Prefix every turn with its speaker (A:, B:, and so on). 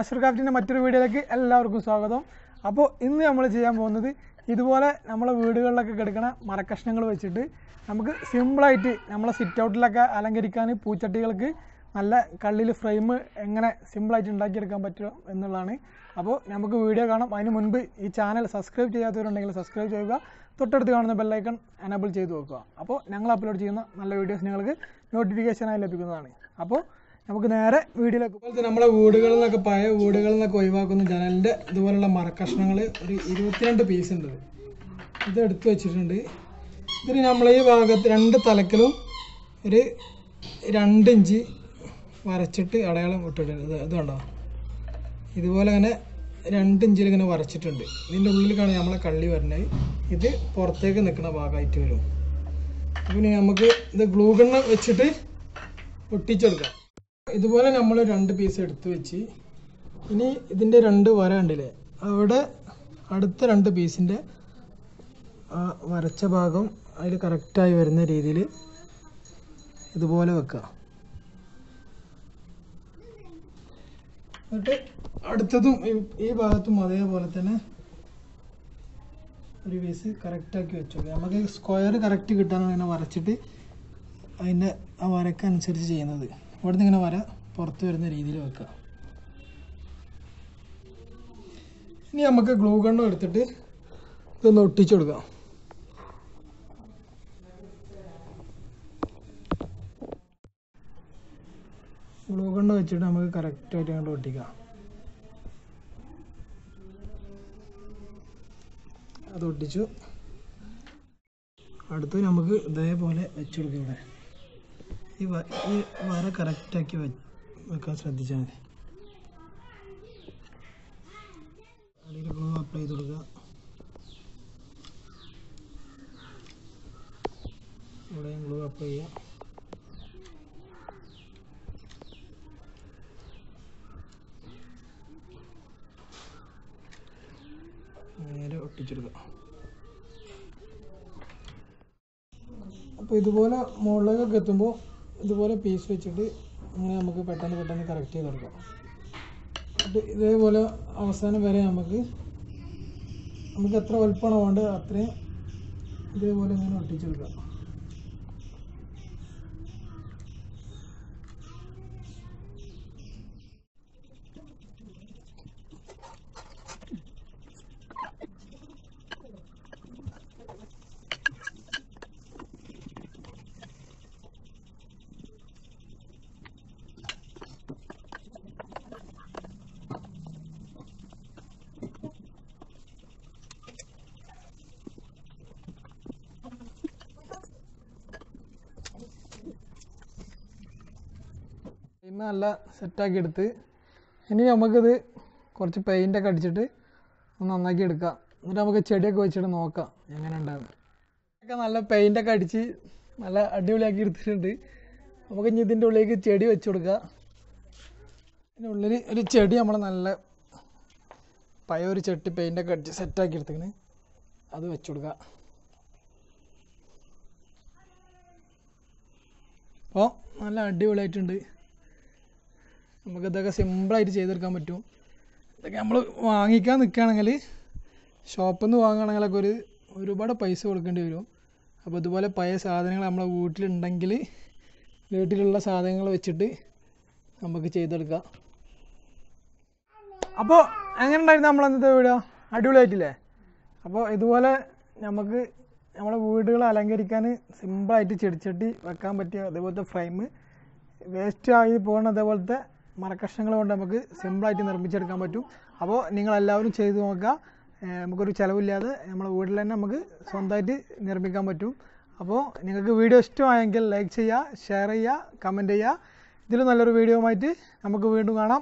A: മാസ്റ്റർക്രാഫ്റ്റിൻ്റെ മറ്റൊരു വീഡിയോയിലേക്ക് എല്ലാവർക്കും സ്വാഗതം. അപ്പോൾ ഇന്ന് നമ്മൾ ചെയ്യാൻ പോകുന്നത് ഇതുപോലെ നമ്മളെ വീടുകളിലൊക്കെ കിടക്കുന്ന മരക്കഷ്ണങ്ങൾ വെച്ചിട്ട് നമുക്ക് സിമ്പിളായിട്ട് നമ്മളെ സിറ്റ് ഔട്ടിലൊക്കെ അലങ്കരിക്കാൻ പൂച്ചട്ടികൾക്ക് നല്ല കള്ളിൽ ഫ്രെയിം എങ്ങനെ സിമ്പിളായിട്ട് ഉണ്ടാക്കിയെടുക്കാൻ പറ്റും എന്നുള്ളതാണ്. അപ്പോൾ നമുക്ക് വീഡിയോ കാണാം. അതിന് മുൻപ് ഈ ചാനൽ സബ്സ്ക്രൈബ് ചെയ്യാത്തവരുണ്ടെങ്കിൽ സബ്സ്ക്രൈബ് ചെയ്യുക, തൊട്ടടുത്ത് കാണുന്ന ബെല്ലൈക്കൺ എനേബിൾ ചെയ്ത് വെക്കുക. അപ്പോൾ ഞങ്ങൾ അപ്ലോഡ് ചെയ്യുന്ന നല്ല വീഡിയോസ് നിങ്ങൾക്ക് നോട്ടിഫിക്കേഷനായി ലഭിക്കുന്നതാണ്. അപ്പോൾ നമുക്ക് നേരെ വീഡിയോയിലേക്ക്. അതുപോലെ നമ്മളെ വീടുകളിൽ നിന്നൊക്കെ പഴയ വീടുകളിൽ നിന്നൊക്കെ ഒഴിവാക്കുന്ന ജനലിൻ്റെ ഇതുപോലുള്ള മരക്കഷ്ണങ്ങൾ ഒരു 22 പീസ് ഉണ്ട്. ഇത് എടുത്ത് വെച്ചിട്ടുണ്ട്. ഇതിന് നമ്മൾ ഈ ഭാഗത്ത് 2 തലക്കിലും ഒരു 2 ഇഞ്ച് വരച്ചിട്ട് അടയാളം ഇട്ടിട്ടുണ്ട്. ഇത് കണ്ടോ, ഇതുപോലെ അങ്ങനെ 2 ഇഞ്ചിൽ ഇങ്ങനെ വരച്ചിട്ടുണ്ട്. ഇതിൻ്റെ ഉള്ളിലേക്കാണ് നമ്മളെ കള്ളി വരുന്നത്. ഇത് പുറത്തേക്ക് നിൽക്കുന്ന ഭാഗമായിട്ട് വരും. പിന്നെ നമുക്ക് ഇത് ഗ്ലൂ ഗണ്ണ് വെച്ചിട്ട് ഒട്ടിച്ചെടുക്കാം. ഇതുപോലെ നമ്മൾ 2 പീസ് എടുത്ത് വെച്ച് ഇനി ഇതിൻ്റെ 2 വര ഉണ്ടല്ലേ, അവിടെ അടുത്ത 2 പീസിൻ്റെ വരച്ച ഭാഗം അതിൽ കറക്റ്റായി വരുന്ന രീതിയിൽ ഇതുപോലെ വെക്കുക. എന്നിട്ട് അടുത്തതും ഈ ഭാഗത്തും അതേപോലെ തന്നെ ഒരു പീസ് കറക്റ്റാക്കി വെച്ചു. നമുക്ക് സ്ക്വയർ കറക്റ്റ് കിട്ടാൻ ഇങ്ങനെ വരച്ചിട്ട് അതിൻ്റെ ആ വരക്കനുസരിച്ച് ചെയ്യുന്നത്. ഇവിടെ നിന്ന് ഇങ്ങനെ വര പുറത്ത് വരുന്ന രീതിയിൽ വെക്കുക. ഇനി നമുക്ക് ഗ്ലൂ ഗണ്ണ് എടുത്തിട്ട് ഇതൊന്ന് ഒട്ടിച്ചു കൊടുക്കാം. ഗ്ലൂ ഗണ്ണ് വെച്ചിട്ട് നമുക്ക് കറക്റ്റായിട്ട് അങ്ങോട്ട് ഒട്ടിക്കാം. അത് ഒട്ടിച്ചു. അടുത്ത് നമുക്ക് ഇതേപോലെ വെച്ചെടുക്കാം. ഇവിടെ ഈ വര കറക്റ്റാക്കി വെക്കാൻ ശ്രദ്ധിച്ചാൽ മതി. അടിയിൽ ഗ്ലൂ അപ്ലൈ ചെയ്ത് കൊടുക്കുക. ഇവിടെയും ഗ്ലൂ അപ്ലൈ ചെയ്യുക. നേരെ ഒട്ടിച്ചെടുക്കുക. അപ്പോൾ ഇതുപോലെ മുകളിലേക്കൊക്കെ എത്തുമ്പോൾ ഇതുപോലെ പീസ് വെച്ചിട്ട് ഇങ്ങനെ നമുക്ക് പെട്ടെന്ന് കറക്റ്റ് ചെയ്ത് കൊടുക്കാം. ഇതേപോലെ അവസാനം വരെ നമുക്ക് എത്ര വലുപ്പമാണോ വേണ്ടത് അത്രയും ഇതേപോലെ ഇങ്ങനെ ഒട്ടിച്ചെടുക്കാം. ഇന്ന് നല്ല സെറ്റാക്കി എടുത്ത് ഇനി നമുക്കിത് കുറച്ച് പെയിൻ്റൊക്കെ അടിച്ചിട്ട് ഒന്ന് നന്നാക്കി എടുക്കാം. എന്നിട്ട് നമുക്ക് ചെടിയൊക്കെ വെച്ചിട്ട് നോക്കാം എങ്ങനെ ഉണ്ടാകും. ഒക്കെ നല്ല പെയിൻ്റൊക്കെ അടിച്ച് നല്ല അടിപൊളിയാക്കി എടുത്തിട്ടുണ്ട്. നമുക്ക് ഇനി ഇതിൻ്റെ ഉള്ളിലേക്ക് ചെടി വെച്ച് കൊടുക്കുക. ഇതിൻ്റെ ഉള്ളിൽ ഒരു ചെടി നമ്മൾ നല്ല പഴയ ഒരു ചെട്ടി പെയിൻ്റൊക്കെ അടിച്ച് സെറ്റാക്കി എടുത്തിങ്ങനെ അത് വെച്ച് കൊടുക്കുക. അപ്പോൾ നല്ല അടിപൊളിയായിട്ടുണ്ട്. നമുക്കിതൊക്കെ സിമ്പിളായിട്ട് ചെയ്തെടുക്കാൻ പറ്റും. ഇതൊക്കെ നമ്മൾ വാങ്ങിക്കാൻ നിൽക്കുകയാണെങ്കിൽ ഷോപ്പിൽ നിന്ന് വാങ്ങുകയാണെങ്കിലൊക്കെ ഒരുപാട് പൈസ കൊടുക്കേണ്ടി വരും. അപ്പോൾ ഇതുപോലെ പഴയ സാധനങ്ങൾ നമ്മളെ വീട്ടിലുണ്ടെങ്കിൽ വീട്ടിലുള്ള സാധനങ്ങൾ വെച്ചിട്ട് നമുക്ക് ചെയ്തെടുക്കാം. അപ്പോൾ എങ്ങനെ ഉണ്ടായിരുന്നു നമ്മളന്നത്തെ വീഡിയോ? അടിപൊളിയായിട്ടില്ലേ? അപ്പോൾ ഇതുപോലെ നമുക്ക് നമ്മളെ വീടുകൾ അലങ്കരിക്കാൻ സിമ്പിളായിട്ട് ചെടിച്ചട്ടി വെക്കാൻ പറ്റിയ അതേപോലത്തെ ഫ്രെയിം, വേസ്റ്റ് ആയി പോകുന്ന അതേപോലത്തെ മരക്കഷ്ണങ്ങൾ കൊണ്ട് നമുക്ക് സിമ്പിളായിട്ട് നിർമ്മിച്ചെടുക്കാൻ പറ്റും. അപ്പോൾ നിങ്ങളെല്ലാവരും ചെയ്ത് നോക്കുക. നമുക്കൊരു ചിലവില്ലാതെ നമ്മളെ വീട്ടിൽ തന്നെ നമുക്ക് സ്വന്തമായിട്ട് നിർമ്മിക്കാൻ പറ്റും. അപ്പോൾ നിങ്ങൾക്ക് വീഡിയോ ഇഷ്ടമായെങ്കിൽ ലൈക്ക് ചെയ്യുക, ഷെയർ ചെയ്യുക, കമൻറ്റ് ചെയ്യുക. ഇതിൽ നല്ലൊരു വീഡിയോ ആയിട്ട് നമുക്ക് വീണ്ടും കാണാം.